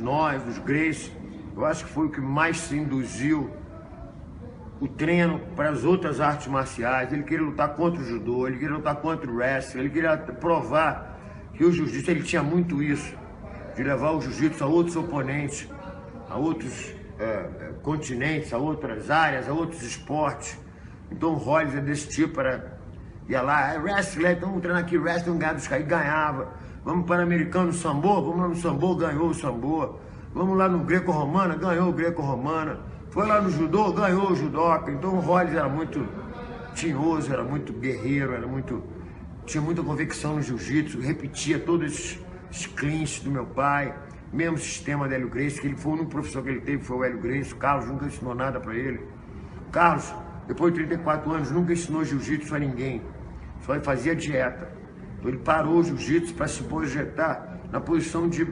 nós, os Gracie, eu acho que foi o que mais se induziu o treino para as outras artes marciais. Ele queria lutar contra o judô, ele queria lutar contra o wrestling, ele queria provar que o jiu-jitsu, ele tinha muito isso, de levar o jiu-jitsu a outros oponentes, a outros continentes, a outras áreas, a outros esportes. Então o Rollins é desse tipo, ia lá, wrestling, então vamos treinar aqui wrestling, ganhar dos caras, e ganhava. Vamos para o americano sambo, vamos lá no sambo, ganhou o sambo. Vamos lá no greco-romana, ganhou o greco-romana. Foi lá no judô, ganhou o judoca. Então o Rollins era muito tinhoso, era muito guerreiro, tinha muita convicção no jiu-jitsu, repetia todos esses clinches do meu pai, mesmo sistema do Hélio Gracie, que ele foi o único professor que ele teve, foi o Hélio Gracie. O Carlos nunca ensinou nada para ele. O Carlos, depois de 34 anos, nunca ensinou jiu-jitsu a ninguém, só fazia dieta. Então ele parou o jiu-jitsu para se projetar na posição de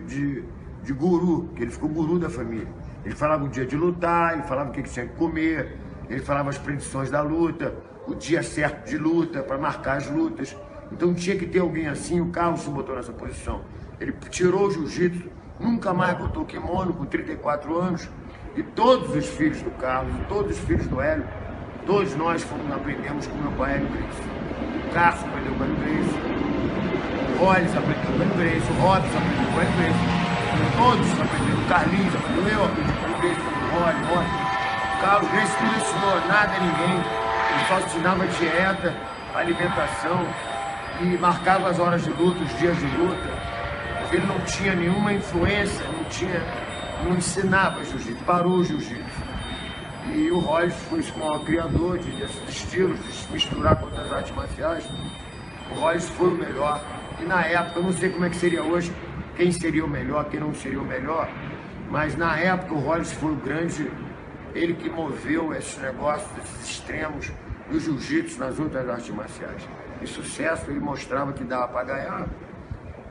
guru, que ele ficou guru da família. Ele falava o dia de lutar, ele falava o que tinha que comer, ele falava as predições da luta, o dia certo de luta, para marcar as lutas. Então tinha que ter alguém assim, o Carlos se botou nessa posição. Ele tirou o jiu-jitsu, nunca mais botou kimono com 34 anos, e todos os filhos do Carlos, e todos os filhos do Hélio, todos nós aprendemos com meu pai Hélio Gracie. O Carlos aprendeu com o Hélio Gracie, o Rollins aprendeu com o Hélio Gracie, o Robson aprendeu com o Hélio Gracie. Todos aprenderam, o Carlinhos aprendeu, eu aprendi com o Gracie, o Rollins. O Carlos Gracie não ensinou nada a ninguém, ele só ensinava dieta, alimentação e marcava as horas de luta, os dias de luta. Mas ele não tinha nenhuma influência, não ensinava jiu-jitsu, parou o jiu-jitsu. E o Rollins foi o maior criador desses estilos, de se misturar com outras artes marciais. O Rollins foi o melhor. E na época, eu não sei como é que seria hoje, quem seria o melhor, quem não seria o melhor, mas na época o Rollins foi o grande, ele que moveu esses negócios, esses extremos do jiu-jitsu nas outras artes marciais. E sucesso, ele mostrava que dava para ganhar,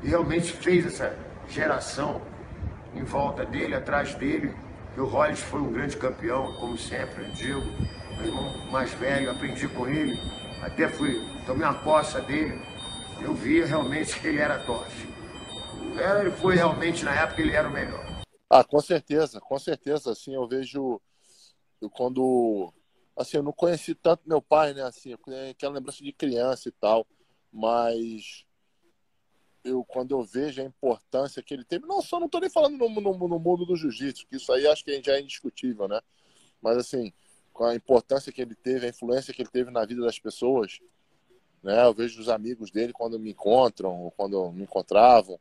e realmente fez essa geração em volta dele, atrás dele. E o Rollins foi um grande campeão, como sempre, eu digo, meu irmão mais velho, aprendi com ele, até tomei uma coça dele, eu via realmente que ele era top. Ele foi realmente, na época, ele era o melhor. Ah, com certeza, assim, eu vejo, quando, assim, eu não conheci tanto meu pai, né, assim, aquela lembrança de criança e tal, mas quando eu vejo a importância que ele teve, não estou nem falando no mundo do jiu-jitsu, que isso aí acho que já é indiscutível, né, mas assim, com a importância que ele teve, a influência que ele teve na vida das pessoas, né, eu vejo os amigos dele quando me encontram, ou quando me encontravam,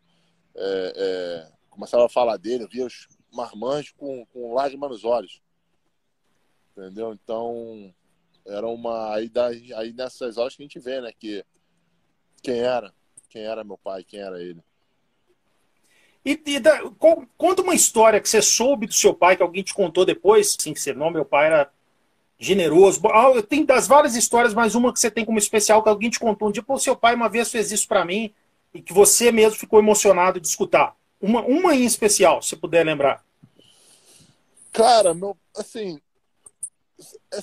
começava a falar dele, eu via os marmanjos com lágrimas nos olhos, entendeu? Então era aí nessas horas que a gente vê, né, que quem era meu pai, quem era ele. Conta uma história que você soube do seu pai, que alguém te contou depois, assim, que você, não, meu pai era generoso. Tem das várias histórias, mas uma que você tem como especial, que alguém te contou um dia, pô, seu pai uma vez fez isso para mim, e que você mesmo ficou emocionado de escutar. Uma em especial, se puder lembrar. Cara, assim,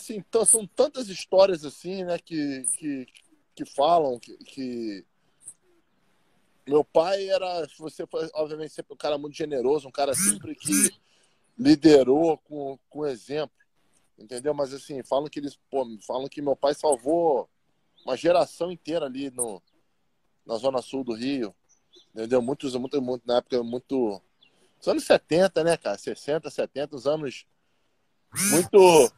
então, são tantas histórias assim, né, que falam que meu pai era, você foi, obviamente, sempre um cara muito generoso, um cara sempre que liderou com exemplo, entendeu? Mas assim, falam que meu pai salvou uma geração inteira ali na zona sul do Rio, entendeu? Muito, na época, muito... Os anos 70, né, cara? 60, 70, os anos muito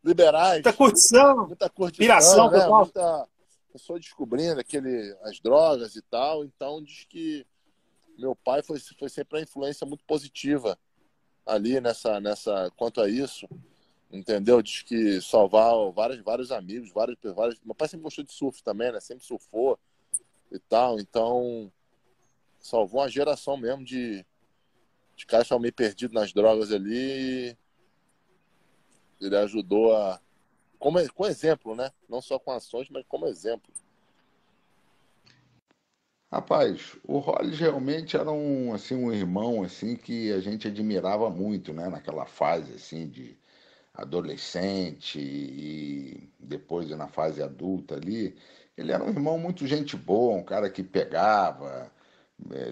liberais. Muita curtição, piração, né? total. Muita pessoa descobrindo as drogas e tal. Então, diz que meu pai foi sempre uma influência muito positiva ali quanto a isso, entendeu? Diz que salvar vários amigos, vários... Meu pai sempre gostou de surf também, né? Sempre surfou e tal. Então, salvou uma geração mesmo de caras que estavam meio perdidos nas drogas ali. Ele ajudou com exemplo, né? Não só com ações, mas como exemplo. Rapaz, o Rollins realmente era um irmão assim que a gente admirava muito, né? Naquela fase assim de adolescente e depois na fase adulta ali. Ele era um irmão muito gente boa, um cara que pegava,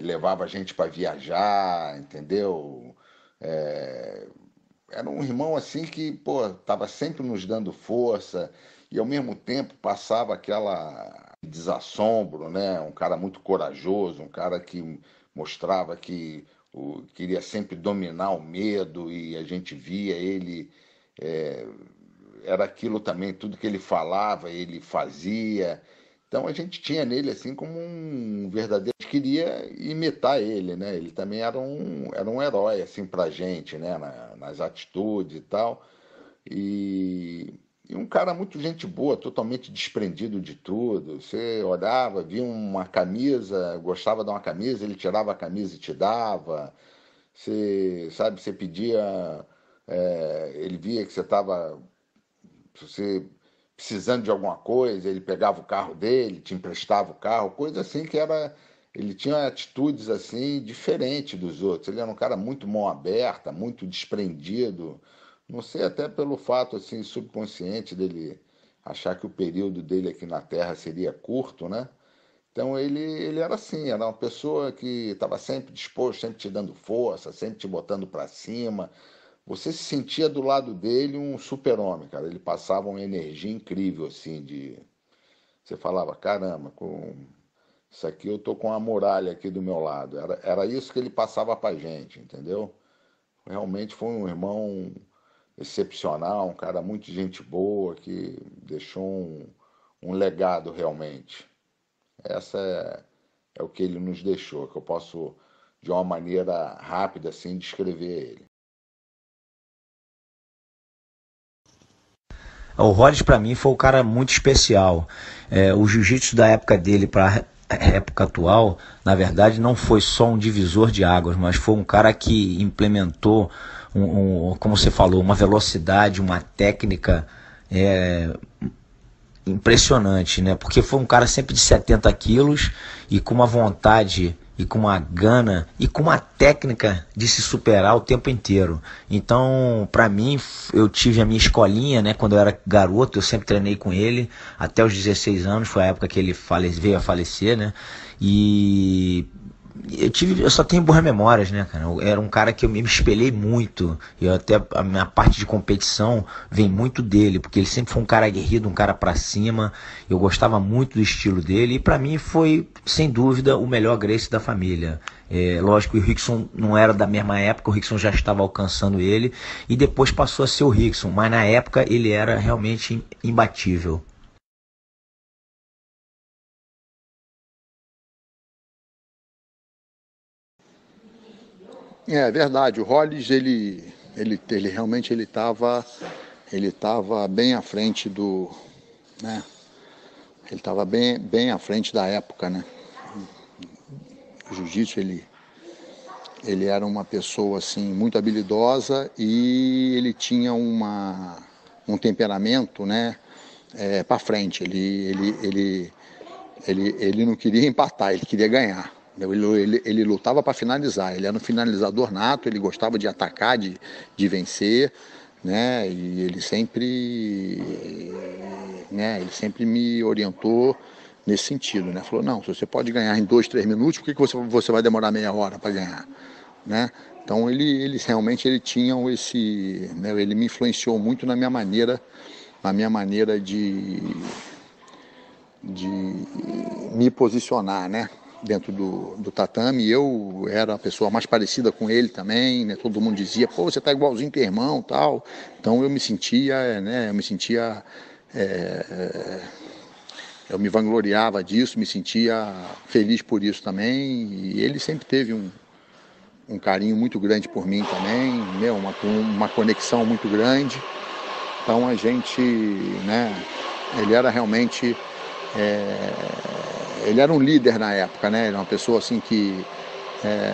levava a gente para viajar, entendeu? Era um irmão assim que, pô, estava sempre nos dando força e ao mesmo tempo passava aquela desassombro, né? Um cara muito corajoso, um cara que mostrava que queria sempre dominar o medo e a gente via ele, é, era aquilo também, tudo que ele falava, ele fazia. Então a gente tinha nele assim como um verdadeiro, a gente queria imitar ele, né? Ele também era um herói assim pra gente, né? Nas atitudes e tal. E, e um cara muito gente boa, totalmente desprendido de tudo. Você olhava, via uma camisa, gostava de uma camisa, ele tirava a camisa e te dava. Você, sabe, você pedia, ele via que você estava, você precisando de alguma coisa, ele pegava o carro dele, te emprestava o carro, coisa assim que era. Ele tinha atitudes assim diferentes dos outros. Ele era um cara muito mão aberta, muito desprendido. Não sei, até pelo fato assim subconsciente dele achar que o período dele aqui na Terra seria curto, né? Então ele era assim, era uma pessoa que estava sempre disposto, sempre te dando força, sempre te botando para cima. Você se sentia do lado dele um super-homem, cara. Ele passava uma energia incrível, assim, de. Você falava, caramba, com isso aqui eu tô com a muralha aqui do meu lado. Era isso que ele passava pra gente, entendeu? Realmente foi um irmão excepcional, um cara muito gente boa, que deixou um legado realmente. Essa é o que ele nos deixou, que eu posso, de uma maneira rápida, assim, descrever ele. O Rollins para mim foi um cara muito especial. O jiu-jitsu da época dele para a época atual, na verdade, não foi só um divisor de águas, mas foi um cara que implementou, como você falou, uma velocidade, uma técnica impressionante, né? Porque foi um cara sempre de 70 quilos e com uma vontade e com uma gana e com uma técnica de se superar o tempo inteiro. Então, para mim, eu tive a minha escolinha, né? Quando eu era garoto, eu sempre treinei com ele até os 16 anos, foi a época que ele veio a falecer, né? E eu só tenho boas memórias, né, cara? Eu era um cara que eu me espelhei muito. E até a minha parte de competição vem muito dele, porque ele sempre foi um cara aguerrido, um cara pra cima. Eu gostava muito do estilo dele. E pra mim foi, sem dúvida, o melhor Gracie da família. Lógico que o Rickson não era da mesma época, o Rickson já estava alcançando ele. E depois passou a ser o Rickson. Mas na época ele era realmente imbatível. É verdade, o Hollis, ele realmente ele tava bem à frente do, né? Ele estava bem à frente da época, né? O jiu-jitsu, ele era uma pessoa, assim, muito habilidosa e ele tinha um temperamento, né? Para frente, ele não queria empatar, ele queria ganhar. Ele lutava para finalizar, ele era um finalizador nato, ele gostava de atacar, de vencer, né? E ele sempre me orientou nesse sentido, né? Falou, não, se você pode ganhar em 2, 3 minutos, por que você vai demorar meia hora para ganhar, né? Então ele realmente tinha esse, né? Ele me influenciou muito na minha maneira de me posicionar, né? Dentro do tatame. Eu era a pessoa mais parecida com ele também, né? Todo mundo dizia, pô, você tá igualzinho teu irmão, tal. Então eu me sentia, né? Eu me vangloriava disso, me sentia feliz por isso também. E ele sempre teve um carinho muito grande por mim também, né? Uma conexão muito grande. Então a gente, né? Ele era realmente ele era um líder na época, né? Ele era uma pessoa assim que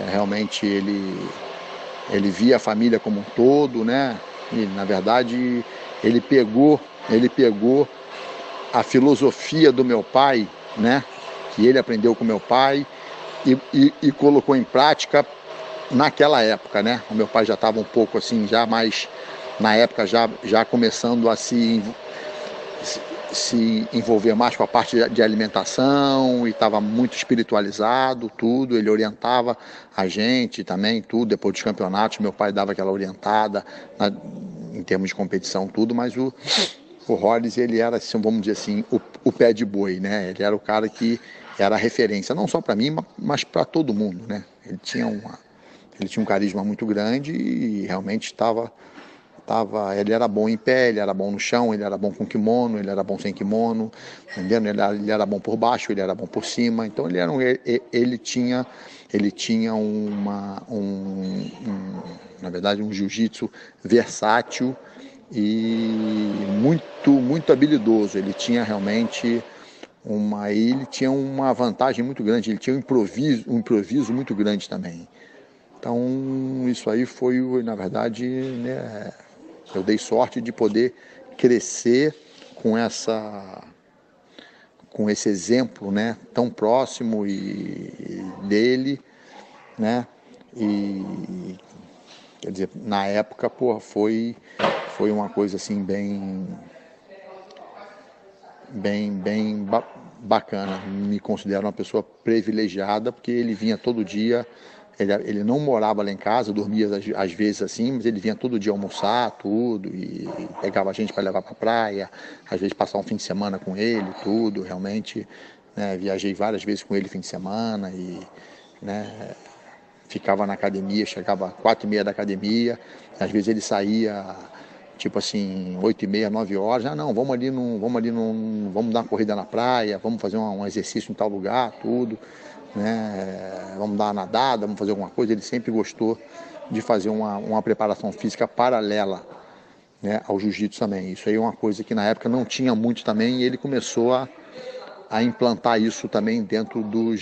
realmente ele via a família como um todo, né? E na verdade ele pegou a filosofia do meu pai, né? Que ele aprendeu com meu pai e colocou em prática naquela época, né? O meu pai já estava um pouco assim, já mais na época já começando a se se envolver mais com a parte de alimentação e estava muito espiritualizado, tudo. Ele orientava a gente também, tudo. Depois dos campeonatos, meu pai dava aquela orientada em termos de competição, tudo. Mas o Hollis, ele era, assim, vamos dizer assim, o pé de boi, né? Ele era o cara que era a referência, não só para mim, mas para todo mundo, né? Ele tinha um carisma muito grande e realmente ele era bom em pé, ele era bom no chão, ele era bom com kimono, ele era bom sem kimono, entendendo? Ele era bom por baixo, ele era bom por cima. Então ele tinha na verdade, um jiu-jitsu versátil e muito habilidoso. Ele tinha realmente uma vantagem muito grande, ele tinha um improviso muito grande também. Então isso aí foi, na verdade, né, eu dei sorte de poder crescer com esse exemplo, né, tão próximo dele, né? E quer dizer, na época, pô, foi uma coisa assim bem bacana. Me considero uma pessoa privilegiada porque ele vinha todo dia. Ele não morava lá em casa, dormia às vezes assim, mas ele vinha todo dia almoçar, tudo, e pegava a gente para levar para a praia, às vezes passar um fim de semana com ele, tudo, realmente, né, viajei várias vezes com ele fim de semana e, né, ficava na academia, chegava 4h30 da academia, às vezes ele saía, tipo assim, 8h30, 9h, não, vamos dar uma corrida na praia, vamos fazer um exercício em tal lugar, tudo, né? Vamos dar uma nadada, vamos fazer alguma coisa. Ele sempre gostou de fazer uma preparação física paralela, né, ao jiu-jitsu também. Isso aí é uma coisa que na época não tinha muito também, e ele começou a implantar isso também dentro do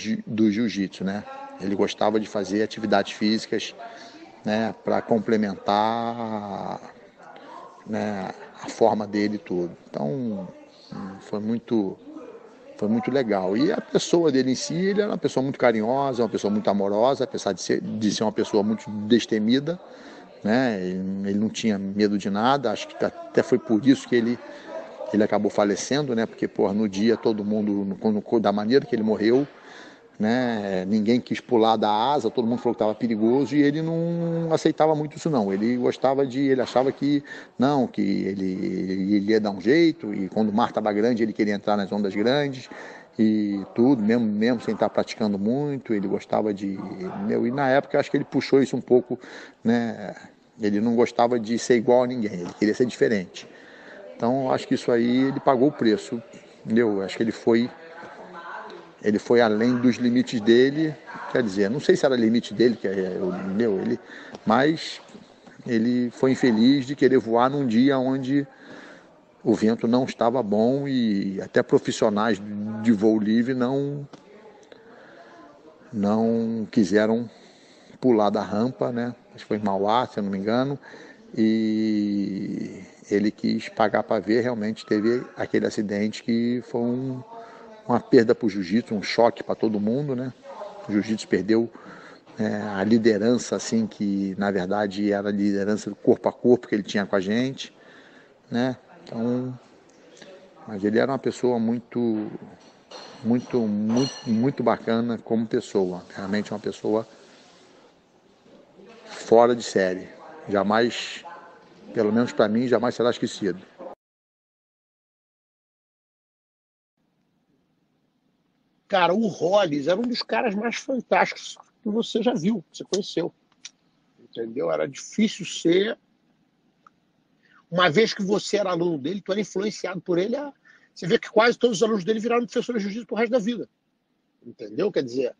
jiu-jitsu, né? Ele gostava de fazer atividades físicas, né, para complementar, né, a forma dele e tudo. Então, foi muito legal. E a pessoa dele em si, ele era uma pessoa muito carinhosa, uma pessoa muito amorosa, apesar de ser uma pessoa muito destemida, né? Ele não tinha medo de nada. Acho que até foi por isso que ele acabou falecendo, né? Porque, porra, no dia todo mundo, da maneira que ele morreu, né? Ninguém quis pular da asa, todo mundo falou que estava perigoso e ele não aceitava muito isso não. Ele achava que não, que ele ia dar um jeito, e quando o mar estava grande ele queria entrar nas ondas grandes e tudo, mesmo sem estar praticando muito, ele gostava e na época acho que ele puxou isso um pouco, né? Ele não gostava de ser igual a ninguém, ele queria ser diferente. Então acho que isso aí ele pagou o preço, entendeu? Acho que ele foi além dos limites dele, quer dizer, não sei se era limite dele, mas ele foi infeliz de querer voar num dia onde o vento não estava bom e até profissionais de voo livre não quiseram pular da rampa, né? Acho que foi em Mauá, se eu não me engano, e ele quis pagar para ver. Realmente teve aquele acidente que foi uma perda para o jiu-jitsu, um choque para todo mundo, né? O jiu-jitsu perdeu a liderança, assim, que na verdade era a liderança do corpo a corpo que ele tinha com a gente, né? Então, mas ele era uma pessoa muito bacana como pessoa, realmente uma pessoa fora de série. Jamais, pelo menos para mim, jamais será esquecido. Cara, o Hollis era um dos caras mais fantásticos que você já viu, que você conheceu. Entendeu? Era difícil ser. Uma vez que você era aluno dele, tu era influenciado por ele. Você vê que quase todos os alunos dele viraram professores de jiu-jitsu pro resto da vida. Entendeu? Quer dizer,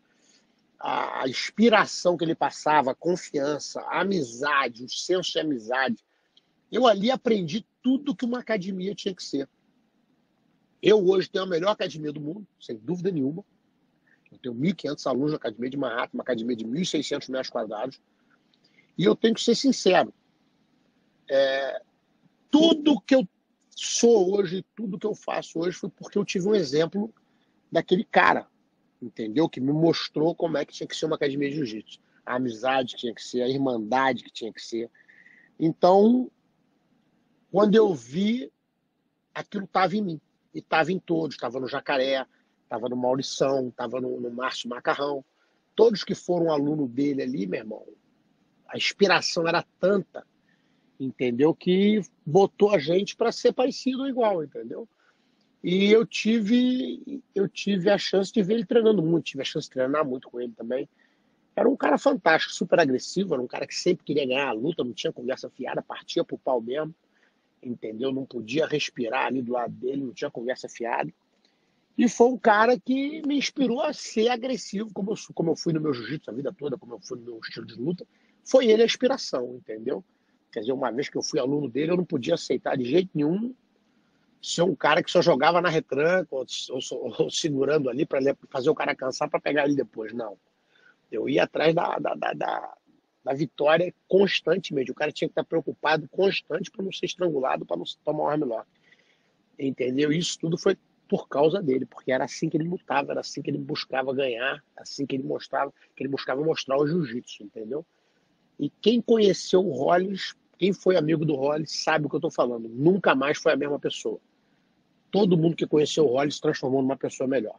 a inspiração que ele passava, a confiança, a amizade, o senso de amizade. Eu ali aprendi tudo que uma academia tinha que ser. Eu hoje tenho a melhor academia do mundo, sem dúvida nenhuma. Eu tenho 1.500 alunos na academia de Manhattan, uma academia de 1.600 metros quadrados. E eu tenho que ser sincero. Tudo que eu sou hoje, tudo que eu faço hoje foi porque eu tive um exemplo daquele cara, entendeu? Que me mostrou como é que tinha que ser uma academia de jiu-jitsu. A amizade que tinha que ser, a irmandade que tinha que ser. Então, quando eu vi, aquilo estava em mim. E estava em todos, estava no Jacaré, estava no Maurição, estava no Márcio Macarrão. Todos que foram aluno dele ali, meu irmão, a inspiração era tanta, entendeu? Que botou a gente para ser parecido ou igual, entendeu? E eu tive a chance de ver ele treinando muito, tive a chance de treinar muito com ele também. Era um cara fantástico, super agressivo, era um cara que sempre queria ganhar a luta, não tinha conversa fiada, partia pro pau mesmo, entendeu? Não podia respirar ali do lado dele, não tinha conversa fiada. E foi um cara que me inspirou a ser agressivo, como eu fui no meu jiu-jitsu a vida toda, como eu fui no meu estilo de luta. Foi ele a inspiração, entendeu? Quer dizer, uma vez que eu fui aluno dele, eu não podia aceitar de jeito nenhum ser um cara que só jogava na retranca ou segurando ali para fazer o cara cansar para pegar ele depois. Não. Eu ia atrás da vitória constantemente. O cara tinha que estar preocupado constante para não ser estrangulado, para não tomar um armlock. Entendeu? Isso tudo foi por causa dele, porque era assim que ele lutava, era assim que ele buscava ganhar, assim que ele buscava mostrar o jiu-jitsu, entendeu? E quem conheceu o Rollins, quem foi amigo do Rollins, sabe o que eu estou falando. Nunca mais foi a mesma pessoa. Todo mundo que conheceu o Rollins se transformou numa pessoa melhor.